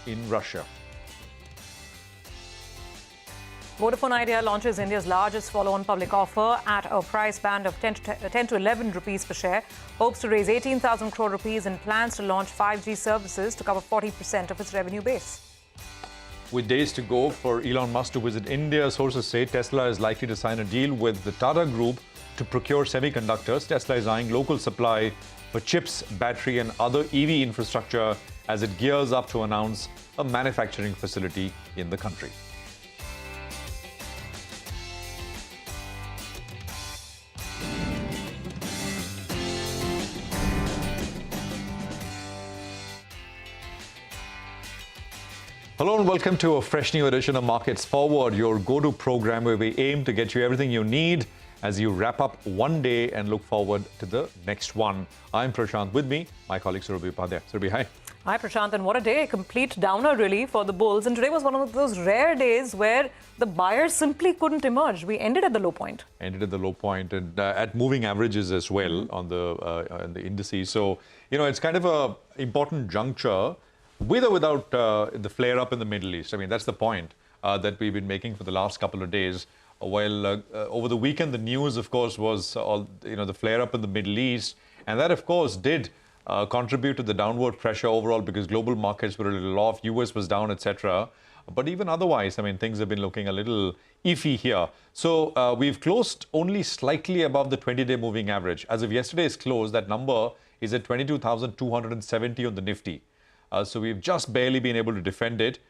in Russia. Vodafone Idea launches India's largest follow-on public offer at a price band of 10 to 11 rupees per share. Hopes to raise 18,000 crore rupees and plans to launch 5G services to cover 40% of its revenue base. With days to go for Elon Musk to visit India, sources say Tesla is likely to sign a deal with the Tata Group to procure semiconductors. Tesla is eyeing local supply for chips, battery and other EV infrastructure as it gears up to announce a manufacturing facility in the country. Hello and welcome to a fresh new edition of Markets Forward, your go-to program where we aim to get you everything you need as you wrap up one day and look forward to the next one. I'm Prashant. With me, my colleague Surabhi Upadhyay. Surabhi, hi. Hi Prashant, and what a day, a complete downer really for the bulls. And today was one of those rare days where the buyers simply couldn't emerge. We ended at the low point. And at moving averages as well on the indices. So, it's kind of a important juncture with or without the flare-up in the Middle East. I mean, that's the point that we've been making for the last couple of days. While over the weekend, the news, of course, was the flare-up in the Middle East. And that, of course, did contribute to the downward pressure overall because global markets were a little off, US was down, etc. But even otherwise, I mean, things have been looking a little iffy here. So we've closed only slightly above the 20-day moving average. As of yesterday's close, that number is at 22,270 on the Nifty. So we've just barely been able to defend it.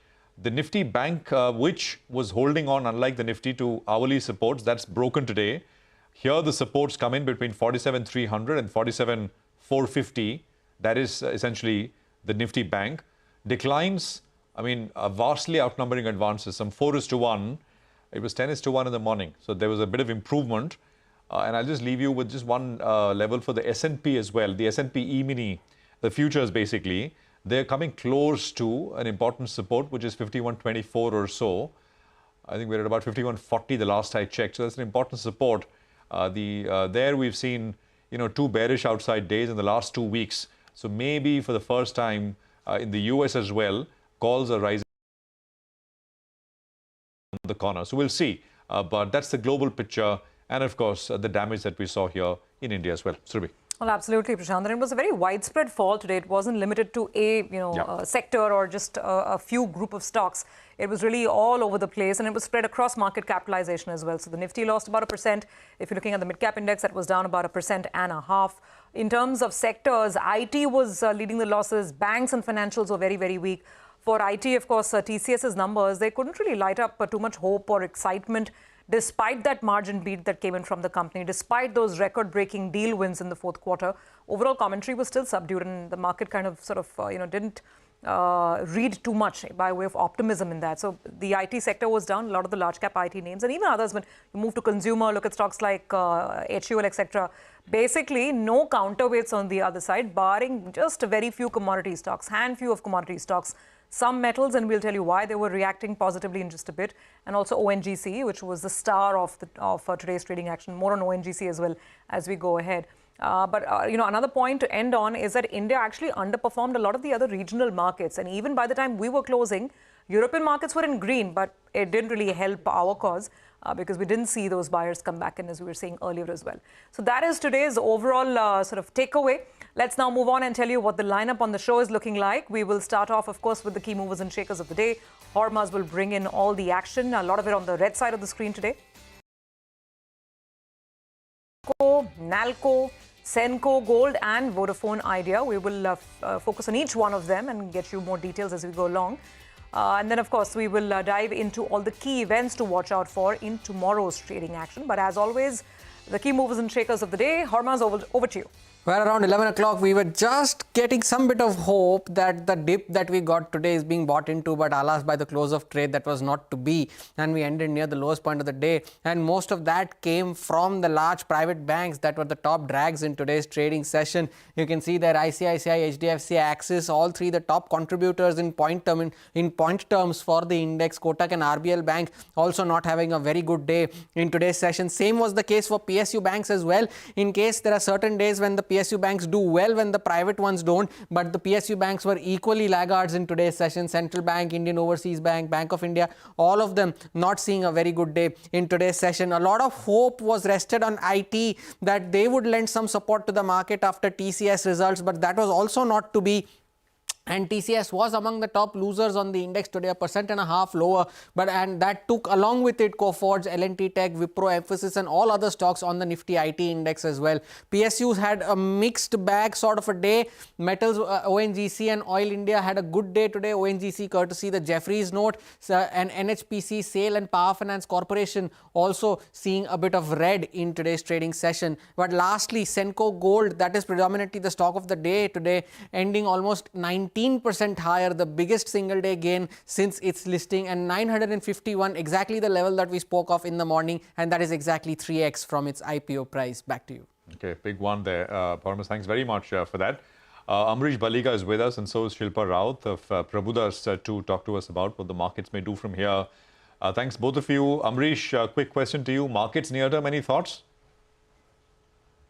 The Nifty Bank, which was holding on, unlike the Nifty, to hourly supports, that's broken today. Here the supports come in between 47,300 and 47,450. That is essentially the Nifty Bank. Declines, I mean, vastly outnumbering advances, some 4:1. It was 10:1 in the morning. So there was a bit of improvement. And I'll just leave you with just one level for the S&P as well. The S&P E-mini, the futures basically, they're coming close to an important support, which is 51.24 or so. I think we're at about 51.40 the last I checked. So that's an important support. There we've seen, two bearish outside days in the last 2 weeks. So maybe for the first time in the US as well, calls are rising on the corner. So we'll see. But that's the global picture. And of course, the damage that we saw here in India as well. Surabhi. Well, absolutely, Prashant. And it was a very widespread fall today. It wasn't limited to a sector or just a few group of stocks. It was really all over the place, and it was spread across market capitalization as well. So the Nifty lost about 1%. If you're looking at the mid-cap index, that was down about 1.5%. In terms of sectors, IT was leading the losses. Banks and financials were very, very weak. For IT, of course, TCS's numbers, they couldn't really light up too much hope or excitement despite that margin beat that came in from the company, despite those record-breaking deal wins in the fourth quarter. Overall commentary was still subdued, and the market kind of didn't read too much by way of optimism in that. So the IT sector was down, a lot of the large cap IT names, and even others. When you move to consumer, look at stocks like HUL, etc. Basically, no counterweights on the other side, barring just a very few commodity stocks, few of commodity stocks. Some metals, and we'll tell you why they were reacting positively in just a bit, and also ONGC, which was the star of today's trading action. More on ONGC as well as we go ahead. But another point to end on is that India actually underperformed a lot of the other regional markets, and even by the time we were closing, European markets were in green, but it didn't really help our cause because we didn't see those buyers come back in, as we were saying earlier as well. So that is today's overall sort of takeaway. Let's now move on and tell you what the lineup on the show is looking like. We will start off, of course, with the key movers and shakers of the day. Hormuz will bring in all the action, a lot of it on the red side of the screen today. Nalco, Senco Gold and Vodafone Idea. We will focus on each one of them and get you more details as we go along. And then, of course, we will dive into all the key events to watch out for in tomorrow's trading action. But as always, the key movers and shakers of the day. Hormuz, over to you. Well, around 11 o'clock, we were just getting some bit of hope that the dip that we got today is being bought into, but alas, by the close of trade, that was not to be. And we ended near the lowest point of the day. And most of that came from the large private banks that were the top drags in today's trading session. You can see that ICICI, HDFC, Axis, all three the top contributors in point terms for the index. Kotak and RBL Bank also not having a very good day in today's session. Same was the case for PSU banks as well. In case there are certain days when the PSU banks do well when the private ones don't, but the PSU banks were equally laggards in today's session. Central Bank, Indian Overseas Bank, Bank of India, all of them not seeing a very good day in today's session. A lot of hope was rested on IT that they would lend some support to the market after TCS results, but that was also not to be. And TCS was among the top losers on the index today, 1.5% lower. And that took along with it Coforge, L&T Tech, Wipro, Emphasis, and all other stocks on the Nifty IT index as well. PSUs had a mixed bag sort of a day. Metals, ONGC, and Oil India had a good day today. ONGC, courtesy the Jefferies note, and NHPC, Sale and Power Finance Corporation also seeing a bit of red in today's trading session. But lastly, Senco Gold, that is predominantly the stock of the day today, ending almost 19% higher, the biggest single day gain since its listing, and 951, exactly the level that we spoke of in the morning, and that is exactly 3x from its IPO price. Back to you. Okay, big one there. Parmas, thanks very much for that. Ambareesh Baliga is with us, and so is Shilpa Rout of Prabhudas to talk to us about what the markets may do from here. Thanks both of you. Ambareesh, quick question to you. Markets near term, any thoughts?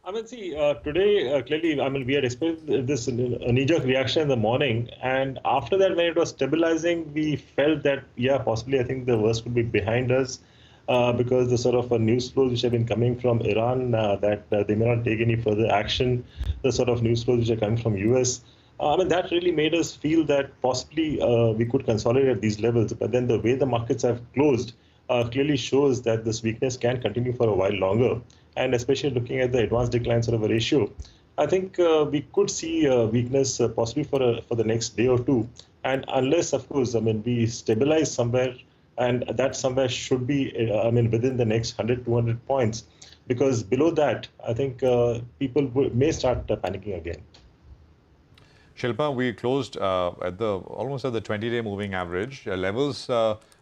I mean, see, today, clearly, I mean, we had expected this knee-jerk reaction in the morning. And after that, when it was stabilizing, we felt that, yeah, possibly, I think the worst could be behind us because the sort of news flows which have been coming from Iran, that they may not take any further action, the sort of news flows which are coming from US. I mean, that really made us feel that possibly we could consolidate at these levels. But then the way the markets have closed clearly shows that this weakness can continue for a while longer. And especially looking at the advanced decline sort of a ratio, I think we could see weakness possibly for the next day or two. And unless, of course, I mean, we stabilize somewhere, and that somewhere should be, I mean, within the next 100, 200 points, because below that, I think people may start panicking again. Shilpa, we closed at almost at the 20-day moving average. Levels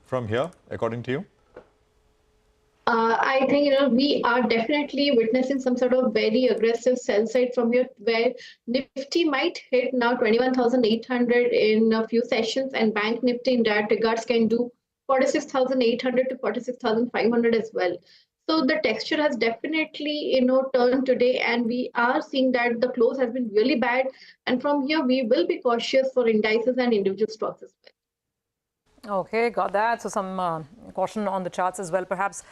from here, according to you? I think, we are definitely witnessing some sort of very aggressive sell side from here, where Nifty might hit now 21,800 in a few sessions, and Bank Nifty in that regards can do 46,800 to 46,500 as well. So the texture has definitely, turned today, and we are seeing that the close has been really bad. And from here, we will be cautious for indices and individual stocks as well. Okay, got that. So some caution on the charts as well. Perhaps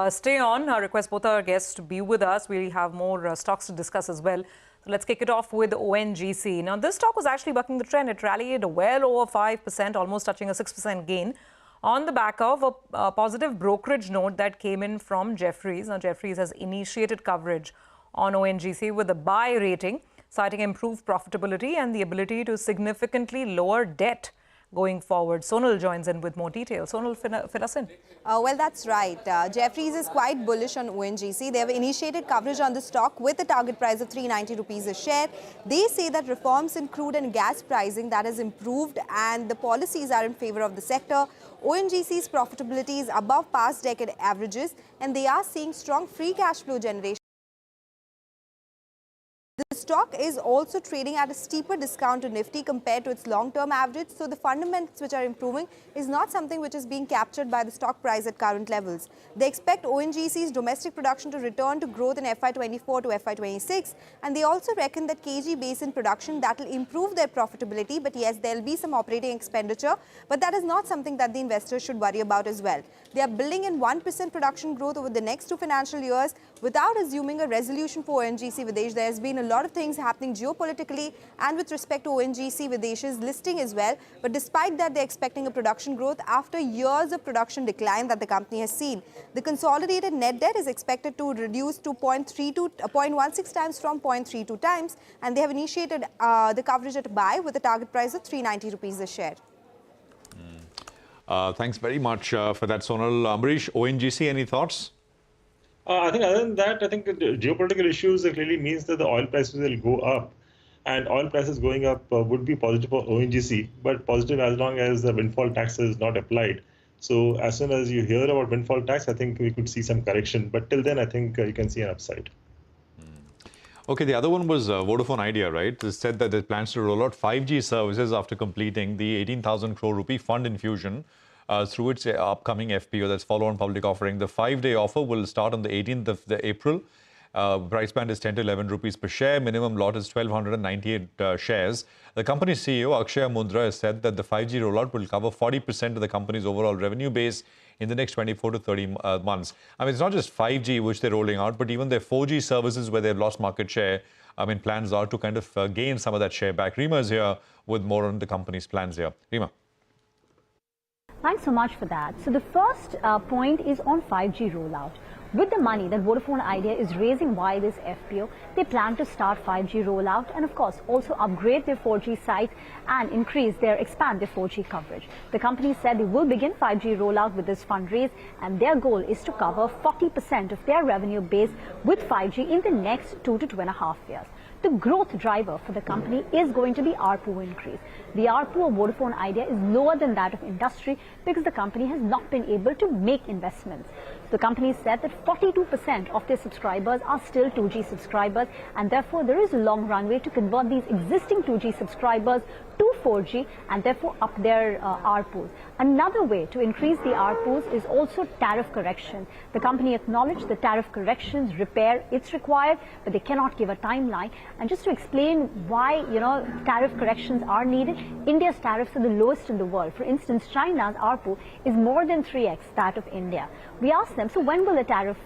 stay on. I request both our guests to be with us. We have more stocks to discuss as well. So let's kick it off with ONGC. Now, this stock was actually bucking the trend. It rallied well over 5%, almost touching a 6% gain on the back of a positive brokerage note that came in from Jefferies. Now, Jefferies has initiated coverage on ONGC with a buy rating, citing improved profitability and the ability to significantly lower debt going forward. Sonal joins in with more details. Sonal, fill us in. Well, that's right. Jefferies is quite bullish on ONGC. They have initiated coverage on the stock with a target price of 390 rupees a share. They say that reforms in crude and gas pricing that has improved and the policies are in favor of the sector. ONGC's profitability is above past decade averages and they are seeing strong free cash flow generation. The stock is also trading at a steeper discount to Nifty compared to its long-term average. So the fundamentals which are improving is not something which is being captured by the stock price at current levels. They expect ONGC's domestic production to return to growth in FY24 to FY26. And they also reckon that KG Basin production that will improve their profitability. But yes, there will be some operating expenditure. But that is not something that the investors should worry about as well. They are building in 1% production growth over the next 2 financial years without assuming a resolution for ONGC Videsh. There has been a lot of things happening geopolitically and with respect to ONGC Videsh's listing as well. But despite that, they're expecting a production growth after years of production decline that the company has seen. The consolidated net debt is expected to reduce to 0.16 times from 0.32 times. And they have initiated the coverage at a buy with a target price of 390 rupees a share. Thanks very much for that, Sonal. Ambareesh, ONGC, any thoughts? I think other than that, I think the geopolitical issues clearly means that the oil prices will go up. And oil prices going up would be positive for ONGC, but positive as long as the windfall tax is not applied. So as soon as you hear about windfall tax, I think we could see some correction. But till then, I think you can see an upside. Okay, the other one was Vodafone Idea, right? It said that it plans to roll out 5G services after completing the 18,000 crore rupee fund infusion through its upcoming FPO, that's follow-on public offering. The 5-day offer will start on the 18th of April Price band is 10 to 11 rupees per share. Minimum lot is 1,298 shares. The company's CEO, Akshay Mundra, has said that the 5G rollout will cover 40% of the company's overall revenue base in the next 24 to 30 months. I mean, it's not just 5G which they're rolling out, but even their 4G services where they've lost market share. I mean, plans are to kind of gain some of that share back. Rima is here with more on the company's plans here. Rima. Thanks so much for that. So the first point is on 5G rollout. With the money that Vodafone Idea is raising via this FPO, they plan to start 5G rollout and of course also upgrade their 4G sites and expand their 4G coverage. The company said they will begin 5G rollout with this fundraise and their goal is to cover 40% of their revenue base with 5G in the next 2 to 2.5 years. The growth driver for the company is going to be ARPU increase. The ARPU of Vodafone Idea is lower than that of industry because the company has not been able to make investments. The company said that 42% of their subscribers are still 2G subscribers and therefore there is a long runway to convert these existing 2G subscribers to 4G and therefore up their ARPUs. Another way to increase the ARPUs is also tariff correction. The company acknowledged the tariff corrections repair it's required, but they cannot give a timeline. And just to explain why, tariff corrections are needed, India's tariffs are the lowest in the world. For instance, China's ARPU is more than 3x that of India. We asked them, so when will a tariff,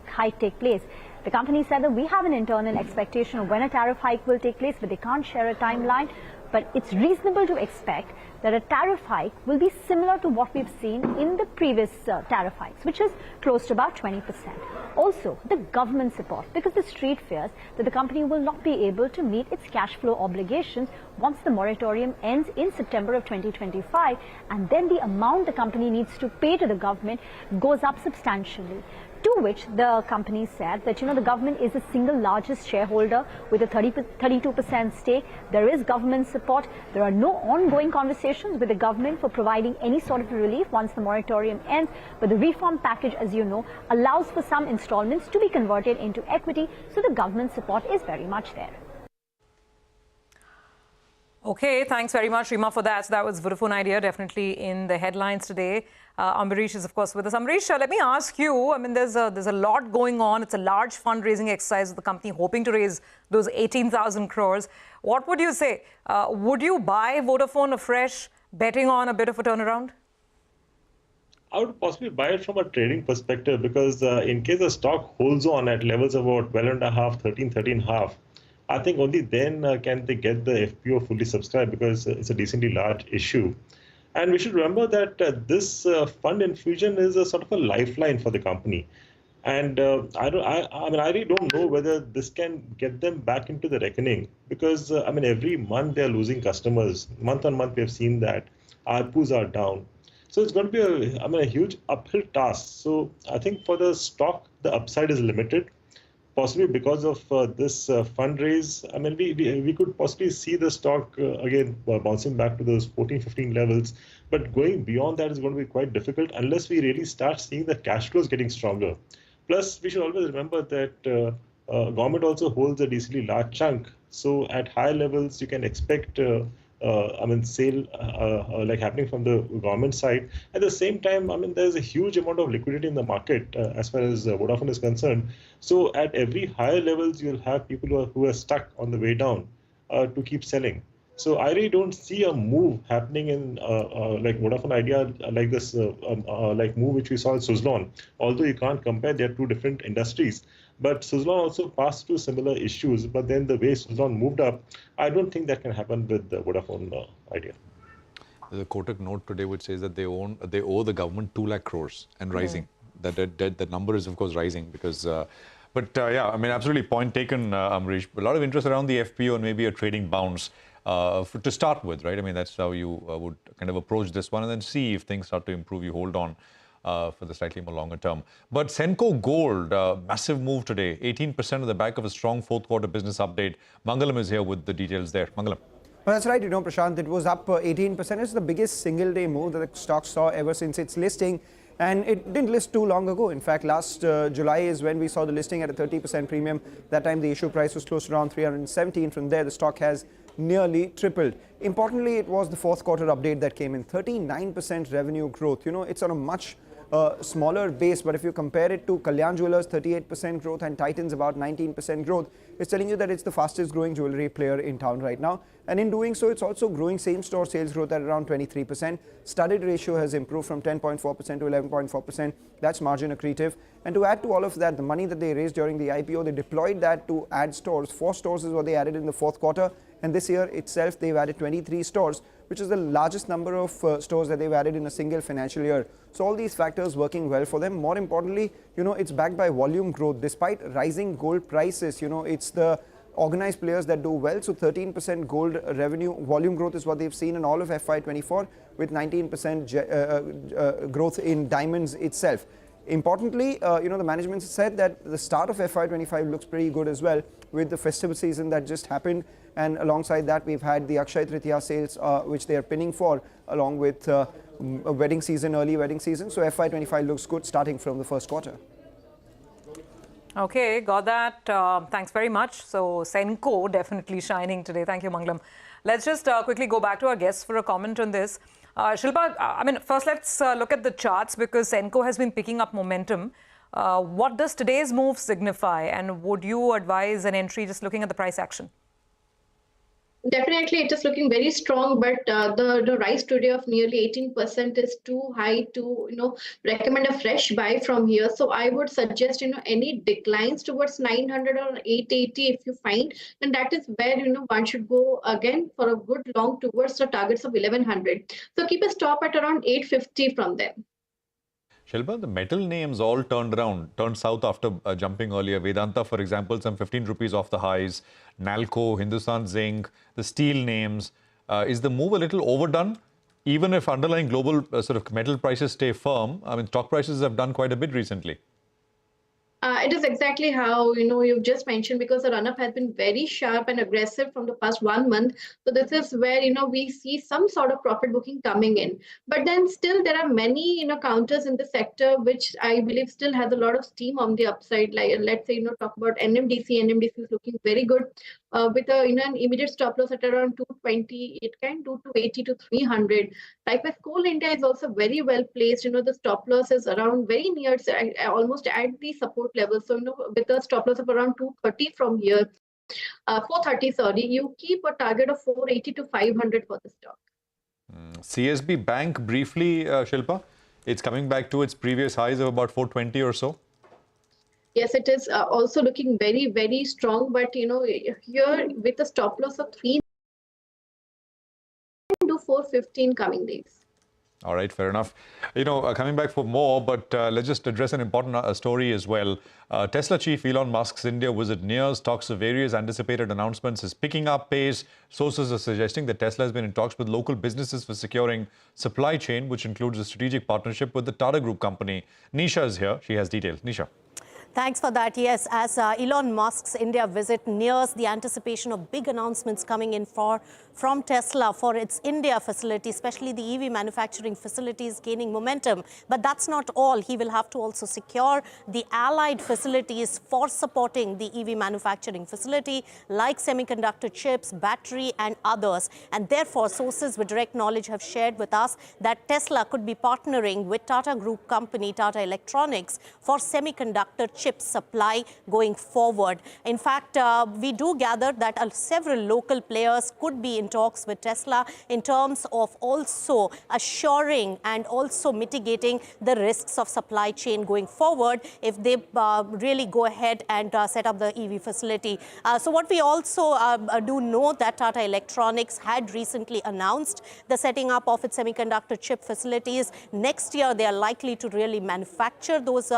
hike take place? The company said that we have an internal expectation of when a tariff hike will take place, but they can't share a timeline. But it's reasonable to expect that a tariff hike will be similar to what we've seen in the previous tariff hikes, which is close to about 20%. Also, the government support, because the street fears that the company will not be able to meet its cash flow obligations once the moratorium ends in September of 2025, and then the amount the company needs to pay to the government goes up substantially. To which the company said that, the government is the single largest shareholder with a 32% stake. There is government support. There are no ongoing conversations with the government for providing any sort of relief once the moratorium ends. But the reform package, as you know, allows for some installments to be converted into equity. So the government support is very much there. Okay, thanks very much, Rima, for that. So that was Vodafone Idea, definitely in the headlines today. Ambareesh is, of course, with us. Ambareesh, let me ask you, I mean, there's a lot going on. It's a large fundraising exercise of the company hoping to raise those 18,000 crores. What would you say? Would you buy Vodafone afresh, betting on a bit of a turnaround? I would possibly buy it from a trading perspective because in case the stock holds on at levels of about 12.5, 13.5, I think only then can they get the FPO fully subscribed because it's a decently large issue. And we should remember that this fund infusion is a sort of a lifeline for the company. And I really don't know whether this can get them back into the reckoning because, every month they're losing customers. Month on month, we have seen that ARPUs are down. So it's going to be a huge uphill task. So I think for the stock, the upside is limited. Possibly because of this fundraise, we could possibly see the stock again bouncing back to those 14, 15 levels. But going beyond that is going to be quite difficult unless we really start seeing the cash flows getting stronger. Plus, we should always remember that government also holds a decently large chunk. So at higher levels, you can expect sale like happening from the government side. At the same time, there's a huge amount of liquidity in the market as far as Vodafone is concerned. So at every higher levels, you'll have people who are stuck on the way down to keep selling. So I really don't see a move happening in like Vodafone Idea like this like move which we saw in Suzlon. Although you can't compare, they're two different industries. But Suzlon also passed through similar issues. But then the way Suzlon moved up, I don't think that can happen with the Vodafone Idea. There's a Kotak note today which says that they owe the government 2 lakh crores and rising. That number is of course rising because. Absolutely point taken, Ambareesh. A lot of interest around the FPO and maybe a trading bounce. To start with, right? That's how you would kind of approach this one and then see if things start to improve, you hold on for the slightly more longer term. But Senco Gold, massive move today, 18% on the back of a strong fourth quarter business update. Mangalam is here with the details there. Mangalam. Well, that's right, Prashant. It was up 18%. It's the biggest single day move that the stock saw ever since its listing. And it didn't list too long ago. In fact, last July is when we saw the listing at a 30% premium. That time the issue price was close to around 317. From there, the stock has nearly tripled. Importantly, it was the fourth quarter update that came in, 39% revenue growth. It's on a much smaller base, but if you compare it to Kalyan Jewellers, 38% growth, and Titan's about 19% growth, it's telling you that it's the fastest growing jewelry player in town right now. And in doing so, it's also growing same-store sales growth at around 23%. Studded ratio has improved from 10.4% to 11.4%. That's margin accretive. And to add to all of that, the money that they raised during the IPO, they deployed that to add stores. 4 stores is what they added in the fourth quarter. And this year itself, they've added 23 stores, which is the largest number of stores that they've added in a single financial year. So all these factors working well for them. More importantly, it's backed by volume growth. Despite rising gold prices, it's the organized players that do well. So 13% gold revenue volume growth is what they've seen in all of FY24, with 19% growth in diamonds itself. Importantly, the management said that the start of FY25 looks pretty good as well, with the festival season that just happened. And alongside that, we've had the Akshaya Tritiya sales, which they are pinning for, along with wedding season, early wedding season. So FY25 looks good starting from the first quarter. Okay, got that. Thanks very much. So Senco definitely shining today. Thank you, Mangalam. Let's just quickly go back to our guests for a comment on this. Shilpa, first let's look at the charts, because Senco has been picking up momentum. What does today's move signify, and would you advise an entry just looking at the price action? Definitely, it is looking very strong, but the rise today of nearly 18% is too high to recommend a fresh buy from here. So I would suggest any declines towards 900 or 880 if you find, and that is where one should go again for a good long towards the targets of 1100. So keep a stop at around 850 from there. Shilpa, the metal names all turned south after jumping earlier. Vedanta, for example, some 15 rupees off the highs. Nalco, Hindustan Zinc, the steel names. Is the move a little overdone? Even if underlying global sort of metal prices stay firm, stock prices have done quite a bit recently. It is exactly how you've just mentioned, because the run-up has been very sharp and aggressive from the past 1 month. So this is where we see some sort of profit booking coming in. But then still there are many counters in the sector which I believe still has a lot of steam on the upside. Like let's say talk about NMDC. NMDC is looking very good with a an immediate stop loss at around 220. It can do 280 to 300. Likewise, Coal India is also very well placed. The stop loss is around very near, almost at the support level. So with a stop loss of around 230 from here, 430, sorry, you keep a target of 480 to 500 for the stock. CSB Bank, briefly, Shilpa, it's coming back to its previous highs of about 420 or so. Yes, it is also looking very, very strong. But here with a stop loss of 3 to 415 coming days. All right, fair enough. Coming back for more, but let's just address an important story as well. Tesla chief Elon Musk's India visit nears. Talks of various anticipated announcements is picking up pace. Sources are suggesting that Tesla has been in talks with local businesses for securing supply chain, which includes a strategic partnership with the Tata Group company. Nisha is here. She has details. Nisha. Thanks for that. Yes, as Elon Musk's India visit nears, the anticipation of big announcements coming in from Tesla for its India facility, especially the EV manufacturing facilities gaining momentum. But that's not all. He will have to also secure the allied facilities for supporting the EV manufacturing facility, like semiconductor chips, battery, and others. And therefore, sources with direct knowledge have shared with us that Tesla could be partnering with Tata Group company, Tata Electronics, for semiconductor chip supply going forward. In fact, we do gather that several local players could be in talks with Tesla in terms of also assuring and also mitigating the risks of supply chain going forward if they really go ahead and set up the EV facility. So what we also do know that Tata Electronics had recently announced the setting up of its semiconductor chip facilities. Next year, they are likely to really manufacture those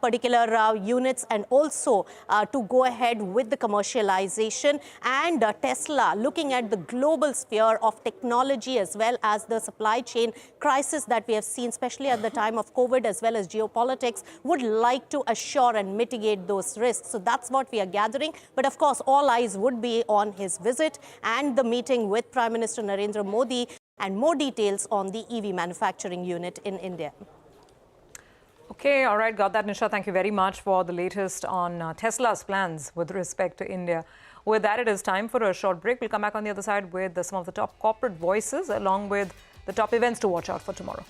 particular units and also to go ahead with the commercialization. And Tesla, looking at the global sphere of technology as well as the supply chain crisis that we have seen, especially at the time of COVID as well as geopolitics, would like to assure and mitigate those risks. So that's what we are gathering. But of course, all eyes would be on his visit and the meeting with Prime Minister Narendra Modi, and more details on the EV manufacturing unit in India. Okay, all right, got that, Nisha. Thank you very much for the latest on Tesla's plans with respect to India. With that, it is time for a short break. We'll come back on the other side with some of the top corporate voices, along with the top events to watch out for tomorrow.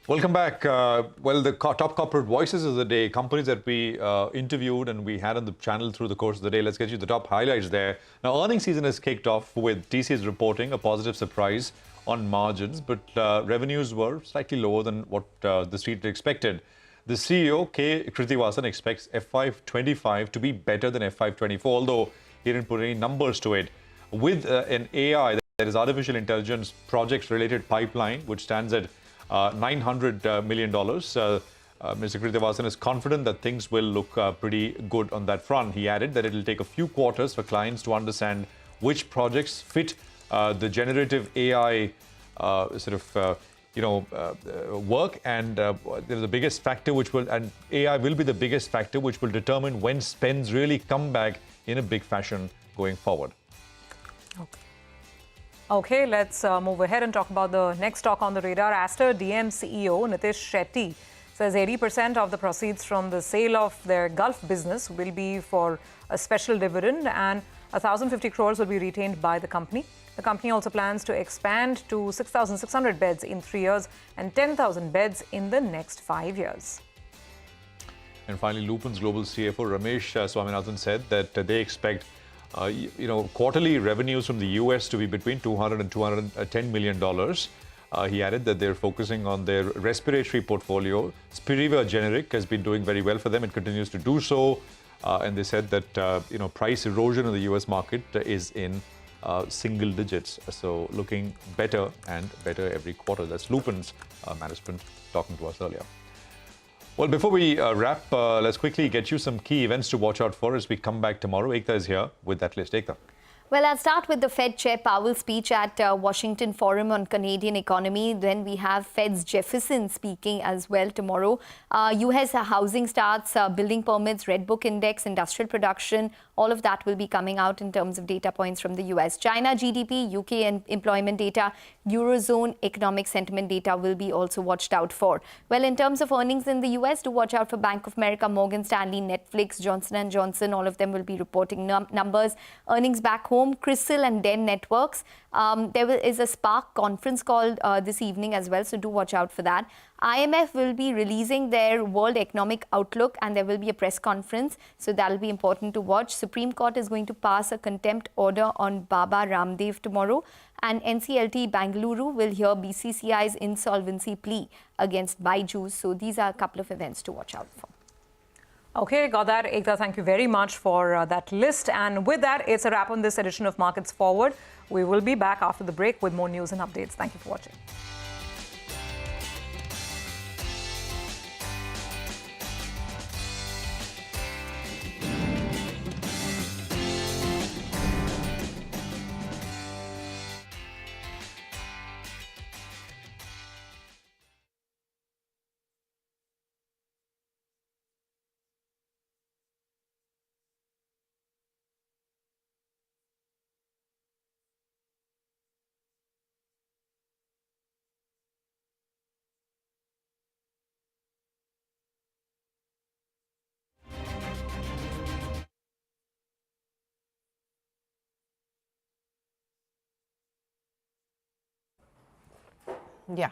Welcome back. Well, the top corporate voices of the day, companies that we interviewed and we had on the channel through the course of the day. Let's get you the top highlights there. Now, earnings season has kicked off with TCS reporting a positive surprise on margins, but revenues were slightly lower than what the street expected. The CEO, K. Krithivasan, expects FY25 to be better than FY24, although he didn't put any numbers to it. With an AI, that is artificial intelligence projects-related pipeline, which stands at $900 million. Mr. Krithivasan is confident that things will look pretty good on that front. He added that it will take a few quarters for clients to understand which projects fit the generative AI work, and there's the biggest factor and AI will be the biggest factor which will determine when spends really come back in a big fashion going forward. Okay, let's move ahead and talk about the next stock on the radar. Aster DM CEO Nitish Shetty says 80% of the proceeds from the sale of their Gulf business will be for a special dividend, and 1,050 crores will be retained by the company. The company also plans to expand to 6,600 beds in 3 years and 10,000 beds in the next 5 years. And finally, Lupin's global CFO Ramesh Swaminathan said that they expect quarterly revenues from the US to be between $200 and $210 million. He added that they're focusing on their respiratory portfolio. Spiriva generic has been doing very well for them. It continues to do so. And they said that price erosion in the US market is in single digits. So looking better and better every quarter. That's Lupin's management talking to us earlier. Well, before we wrap, let's quickly get you some key events to watch out for as we come back tomorrow. Ekta is here with that list. Ekta. Well, I'll start with the Fed Chair Powell's speech at Washington Forum on Canadian economy. Then we have Fed's Jefferson speaking as well tomorrow. US housing starts, building permits, Red Book Index, industrial production, all of that will be coming out in terms of data points from the US. China GDP, UK employment data, Eurozone economic sentiment data will be also watched out for. Well, in terms of earnings in the US, do watch out for Bank of America, Morgan Stanley, Netflix, Johnson & Johnson. All of them will be reporting numbers. Earnings back home, CRISIL and Den Networks. There is a Spark conference call this evening as well, so do watch out for that. IMF will be releasing their World Economic Outlook and there will be a press conference, so that will be important to watch. Supreme Court is going to pass a contempt order on Baba Ramdev tomorrow, and NCLT Bangalore will hear BCCI's insolvency plea against Byju's. So these are a couple of events to watch out for. Okay, got that. Ekta, thank you very much for that list. And with that, it's a wrap on this edition of Markets Forward. We will be back after the break with more news and updates. Thank you for watching. Yeah.